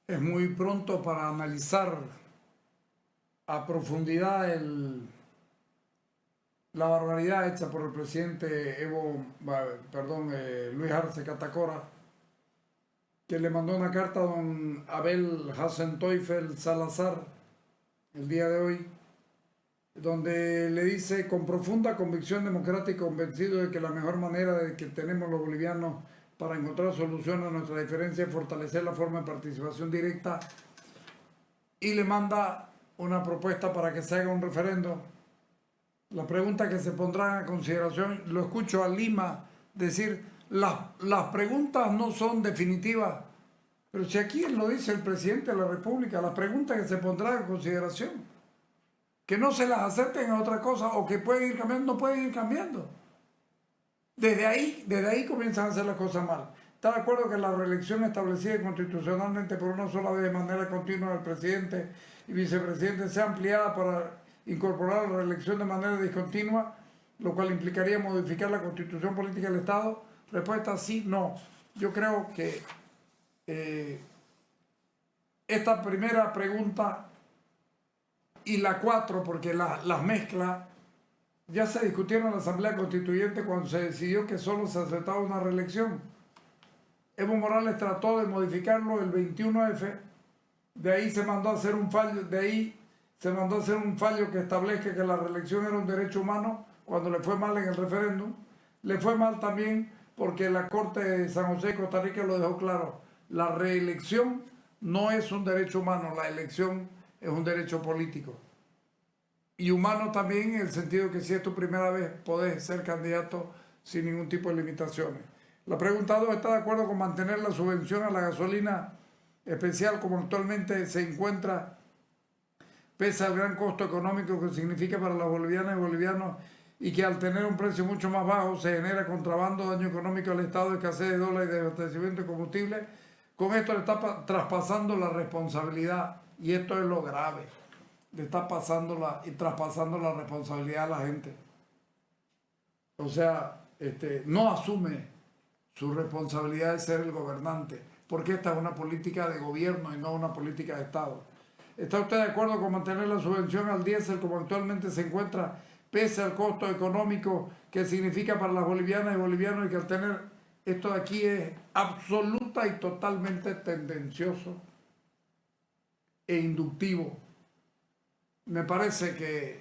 Es muy pronto para analizar a profundidad la barbaridad hecha por el presidente Luis Arce Catacora, que le mandó una carta a don Abel Hassenteufel Salazar el día de hoy, donde le dice: con profunda convicción democrática y convencido de que la mejor manera de que tenemos los bolivianos para encontrar soluciones a nuestra diferencia es fortalecer la forma de participación directa, y le manda una propuesta para que se haga un referendo. La pregunta que se pondrá a consideración, lo escucho a Lima decir: las preguntas no son definitivas, pero si aquí lo dice el presidente de la República, las preguntas que se pondrán a consideración, que no se las acepten a otra cosa o que pueden ir cambiando, no pueden ir cambiando. Desde ahí comienzan a hacer las cosas mal. ¿Está de acuerdo que la reelección establecida constitucionalmente por una sola vez de manera continua del presidente y vicepresidente sea ampliada para incorporar la reelección de manera discontinua, lo cual implicaría modificar la constitución política del Estado? Respuesta: sí, no. Yo creo que esta primera pregunta y la 4, porque las mezcla, ya se discutieron en la Asamblea Constituyente cuando se decidió que solo se aceptaba una reelección. Evo Morales trató de modificarlo el 21F, de ahí se mandó a hacer un fallo, que establezca que la reelección era un derecho humano cuando le fue mal en el referéndum. Le fue mal también porque la Corte de San José de Costa Rica lo dejó claro: la reelección no es un derecho humano, la elección es un derecho político. Y humano también en el sentido que si es tu primera vez podés ser candidato sin ningún tipo de limitaciones. La pregunta 2: ¿está de acuerdo con mantener la subvención a la gasolina especial como actualmente se encuentra, pese al gran costo económico que significa para las bolivianas y bolivianos, y que al tener un precio mucho más bajo se genera contrabando, daño económico al Estado, escasez de dólares y desabastecimiento de combustible? Con esto le está traspasando la responsabilidad, y esto es lo grave, le está traspasando la responsabilidad a la gente. O sea, no asume su responsabilidad de ser el gobernante, porque esta es una política de gobierno y no una política de Estado. ¿Está usted de acuerdo con mantener la subvención al diésel como actualmente se encuentra, pese al costo económico que significa para las bolivianas y bolivianos, y que al tener esto de aquí es absoluta y totalmente tendencioso e inductivo? Me parece que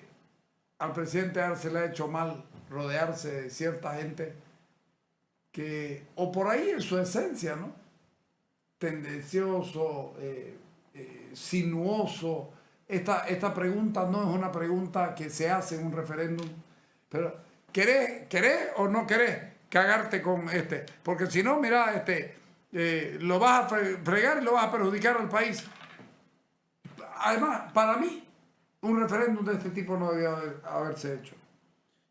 al presidente Arce le ha hecho mal rodearse de cierta gente que, o por ahí en su esencia, ¿no?, tendencioso, sinuoso. Esta pregunta no es una pregunta que se hace en un referéndum, pero ¿querés o no querés cagarte con este? Porque si no, mira, lo vas a fregar y lo vas a perjudicar al país. Además, para mí, un referéndum de este tipo no debía haberse hecho.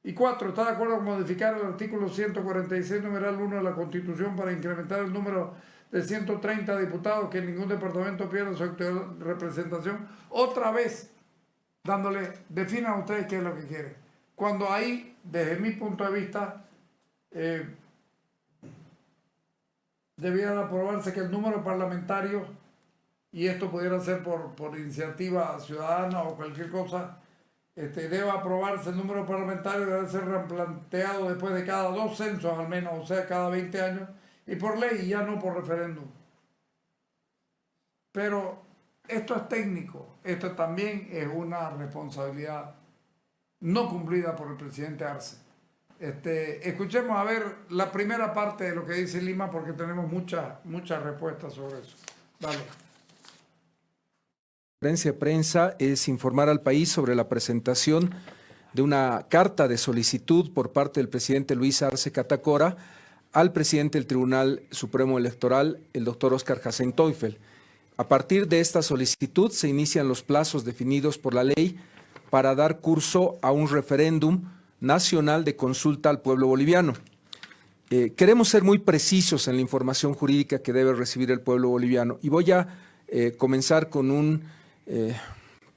Y 4, ¿está de acuerdo con modificar el artículo 146, numeral 1 de la Constitución para incrementar el número de 130 diputados, que ningún departamento pierda su representación? Otra vez, definan ustedes qué es lo que quieren. Cuando ahí, desde mi punto de vista, debiera aprobarse que el número parlamentario, y esto pudiera ser por iniciativa ciudadana o cualquier cosa, debe aprobarse el número parlamentario, debe ser replanteado después de cada 2 censos al menos, o sea, cada 20 años, y por ley, y ya no por referéndum. Pero esto es técnico, esto también es una responsabilidad no cumplida por el presidente Arce. Escuchemos a ver la primera parte de lo que dice Lima, porque tenemos muchas respuestas sobre eso. Dale. Conferencia de prensa es informar al país sobre la presentación de una carta de solicitud por parte del presidente Luis Arce Catacora al presidente del Tribunal Supremo Electoral, el doctor Óscar Hassenteufel. A partir de esta solicitud se inician los plazos definidos por la ley para dar curso a un referéndum nacional de consulta al pueblo boliviano. Queremos ser muy precisos en la información jurídica que debe recibir el pueblo boliviano, y voy a comenzar con un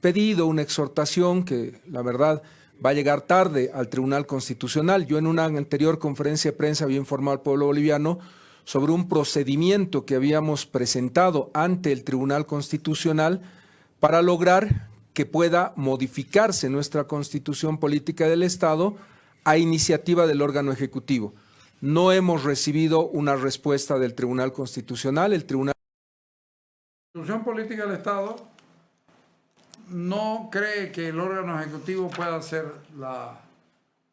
pedido, una exhortación que la verdad va a llegar tarde al Tribunal Constitucional. Yo en una anterior conferencia de prensa había informado al pueblo boliviano sobre un procedimiento que habíamos presentado ante el Tribunal Constitucional para lograr que pueda modificarse nuestra Constitución Política del Estado a iniciativa del órgano ejecutivo. No hemos recibido una respuesta del Tribunal Constitucional. La Constitución Política del Estado no cree que el órgano ejecutivo pueda hacer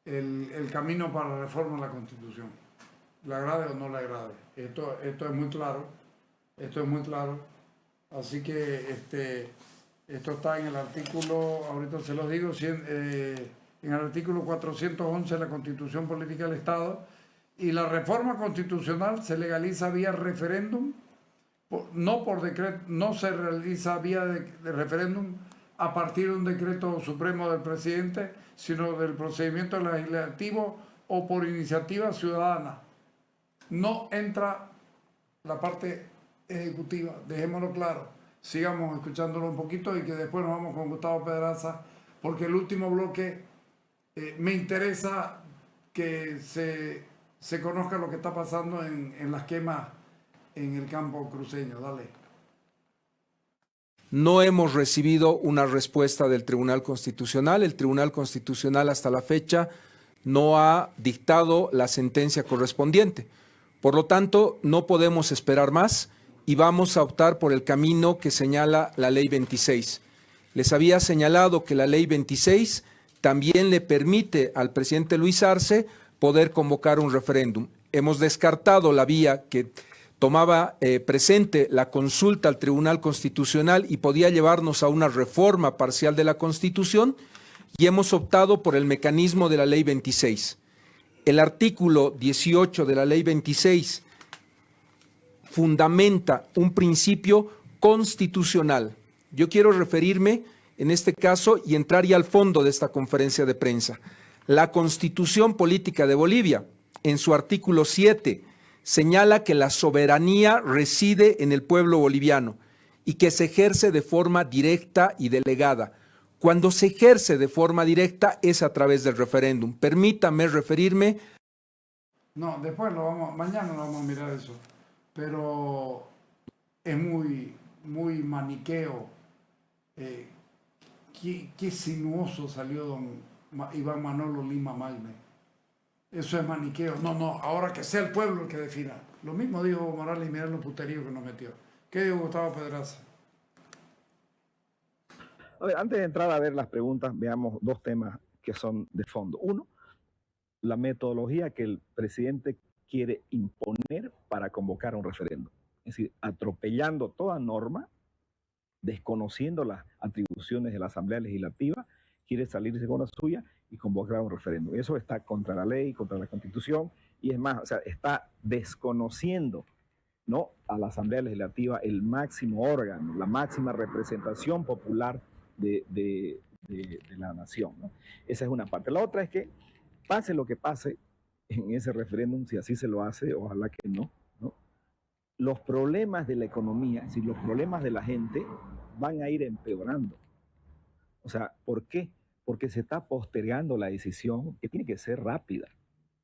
el camino para la reforma de la Constitución. ¿Le agrade o no le agrade? Esto es muy claro. Esto es muy claro. Así que esto está en el artículo, ahorita se los digo, en el artículo 411 de la Constitución Política del Estado, y la reforma constitucional se legaliza vía referéndum, no por decreto, no se realiza vía de referéndum a partir de un decreto supremo del presidente, sino del procedimiento legislativo o por iniciativa ciudadana. No entra la parte ejecutiva, dejémoslo claro. Sigamos escuchándolo un poquito y que después nos vamos con Gustavo Pedraza, porque el último bloque me interesa que se conozca lo que está pasando en las quemas en el campo cruceño. Dale. No hemos recibido una respuesta del Tribunal Constitucional. El Tribunal Constitucional hasta la fecha no ha dictado la sentencia correspondiente. Por lo tanto, no podemos esperar más y vamos a optar por el camino que señala la Ley 26. Les había señalado que la Ley 26 también le permite al presidente Luis Arce poder convocar un referéndum. Hemos descartado la vía que tomaba presente la consulta al Tribunal Constitucional y podía llevarnos a una reforma parcial de la Constitución, y hemos optado por el mecanismo de la Ley 26. El artículo 18 de la Ley 26 fundamenta un principio constitucional. Yo quiero referirme en este caso y entrar ya al fondo de esta conferencia de prensa. La Constitución Política de Bolivia, en su artículo 7, señala que la soberanía reside en el pueblo boliviano y que se ejerce de forma directa y delegada. Cuando se ejerce de forma directa es a través del referéndum. Permítame referirme. No, después mañana lo vamos a mirar eso. Pero es muy maniqueo. Qué sinuoso salió don Iván Manolo Lima Magne. Eso es maniqueo. No, ahora que sea el pueblo el que defina. Lo mismo dijo Evo Morales y mirá los puteríos que nos metió. ¿Qué dijo Gustavo Pedraza? A ver, antes de entrar a ver las preguntas, veamos dos temas que son de fondo. Uno, la metodología que el presidente quiere imponer para convocar un referéndum. Es decir, atropellando toda norma, desconociendo las atribuciones de la Asamblea Legislativa, quiere salirse con la suya y convocar un referéndum. Eso está contra la ley, contra la Constitución, y es más, o sea, está desconociendo, ¿no?, a la Asamblea Legislativa, el máximo órgano, la máxima representación popular de la nación, ¿no? Esa es una parte. La otra es que pase lo que pase en ese referéndum, si así se lo hace, ojalá que no, ¿no?, los problemas de la economía, si los problemas de la gente van a ir empeorando. O sea, ¿por qué? Porque se está postergando la decisión, que tiene que ser rápida,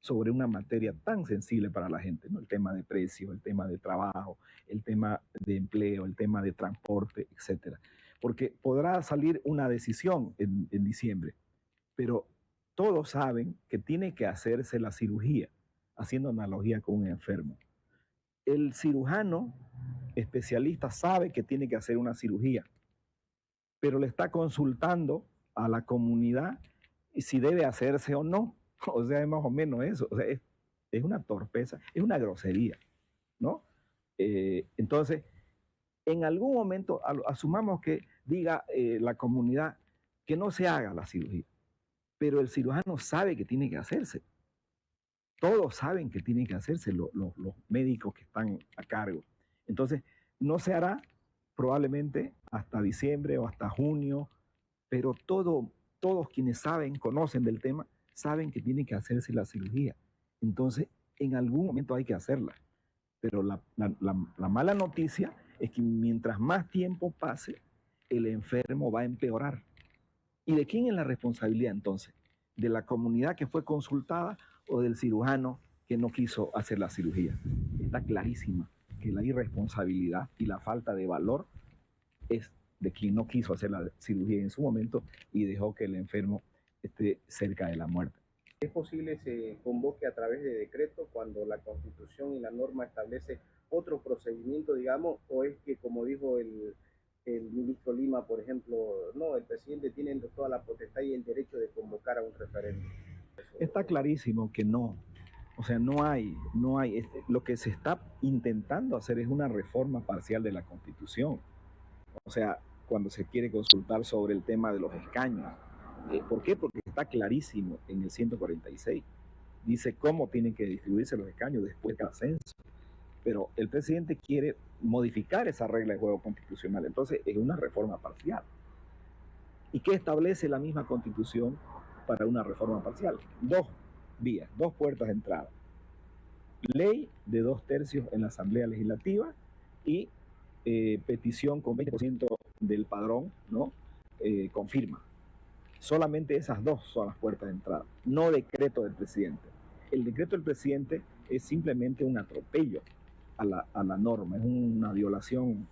sobre una materia tan sensible para la gente, ¿no? El tema de precios, el tema de trabajo, el tema de empleo, el tema de transporte, etcétera. Porque podrá salir una decisión en diciembre, pero todos saben que tiene que hacerse la cirugía, haciendo analogía con un enfermo. El cirujano especialista sabe que tiene que hacer una cirugía, pero le está consultando a la comunidad si debe hacerse o no. O sea, es más o menos eso. O sea, es una torpeza, es una grosería, ¿no? Entonces, en algún momento, asumamos que diga la comunidad que no se haga la cirugía, pero el cirujano sabe que tiene que hacerse. Todos saben que tienen que hacerse los médicos que están a cargo. Entonces, no se hará probablemente hasta diciembre o hasta junio, pero todos quienes saben, conocen del tema, saben que tiene que hacerse la cirugía. Entonces, en algún momento hay que hacerla. Pero la mala noticia es que mientras más tiempo pase, el enfermo va a empeorar. ¿Y de quién es la responsabilidad entonces? ¿De la comunidad que fue consultada o del cirujano que no quiso hacer la cirugía? está clarísima que la irresponsabilidad y la falta de valor es de quien no quiso hacer la cirugía en su momento y dejó que el enfermo esté cerca de la muerte. ¿Es posible se convoque a través de decreto cuando la Constitución y la norma establece otro procedimiento, digamos, o es que, como dijo el ministro Lima, por ejemplo, no, el presidente tiene toda la potestad y el derecho de convocar a un referéndum? Está clarísimo que no. O sea, no hay, lo que se está intentando hacer es una reforma parcial de la Constitución. O sea, cuando se quiere consultar sobre el tema de los escaños. ¿Por qué? Porque está clarísimo en el 146. Dice cómo tienen que distribuirse los escaños después del ascenso. Pero el presidente quiere modificar esa regla de juego constitucional. Entonces, es una reforma parcial. ¿Y qué establece la misma Constitución para una reforma parcial? 2 vías, 2 puertas de entrada. Ley de 2/3 en la Asamblea Legislativa y petición con 20% del padrón, ¿no? Con firma. Solamente esas 2 son las puertas de entrada, no decreto del presidente. El decreto del presidente es simplemente un atropello a la norma, es una violación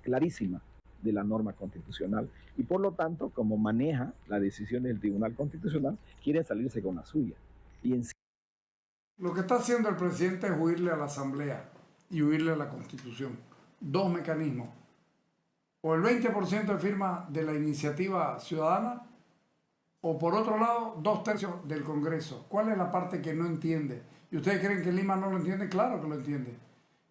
clarísima de la norma constitucional y por lo tanto, como maneja la decisión del Tribunal Constitucional, quiere salirse con la suya. Lo que está haciendo el presidente es huirle a la Asamblea y huirle a la Constitución. 2 mecanismos. O el 20% de firma de la iniciativa ciudadana, o por otro lado, 2/3 del Congreso. ¿Cuál es la parte que no entiende? ¿Y ustedes creen que Lima no lo entiende? Claro que lo entiende.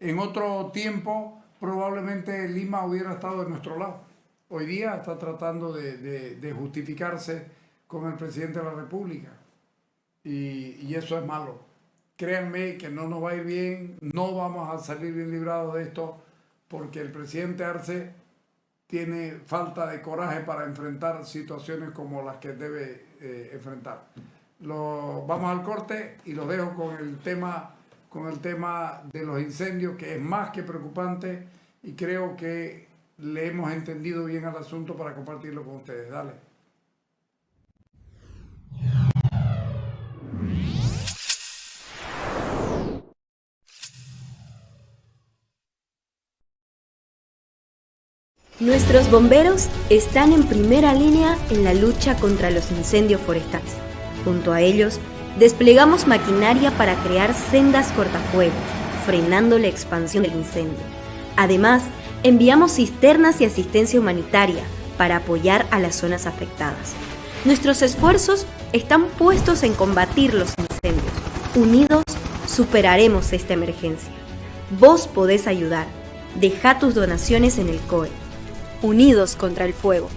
En otro tiempo, probablemente Lima hubiera estado de nuestro lado. Hoy día está tratando de justificarse con el presidente de la República. Y eso es malo. Créanme que no nos va a ir bien, no vamos a salir bien librados de esto, porque el presidente Arce tiene falta de coraje para enfrentar situaciones como las que debe enfrentar. Vamos al corte y los dejo con el tema de los incendios, que es más que preocupante y creo que le hemos entendido bien al asunto para compartirlo con ustedes. Dale. Nuestros bomberos están en primera línea en la lucha contra los incendios forestales. Junto a ellos, desplegamos maquinaria para crear sendas cortafuegos, frenando la expansión del incendio. Además, enviamos cisternas y asistencia humanitaria para apoyar a las zonas afectadas. Nuestros esfuerzos están puestos en combatir los incendios. Unidos, superaremos esta emergencia. Vos podés ayudar. Deja tus donaciones en el COE. Unidos contra el fuego.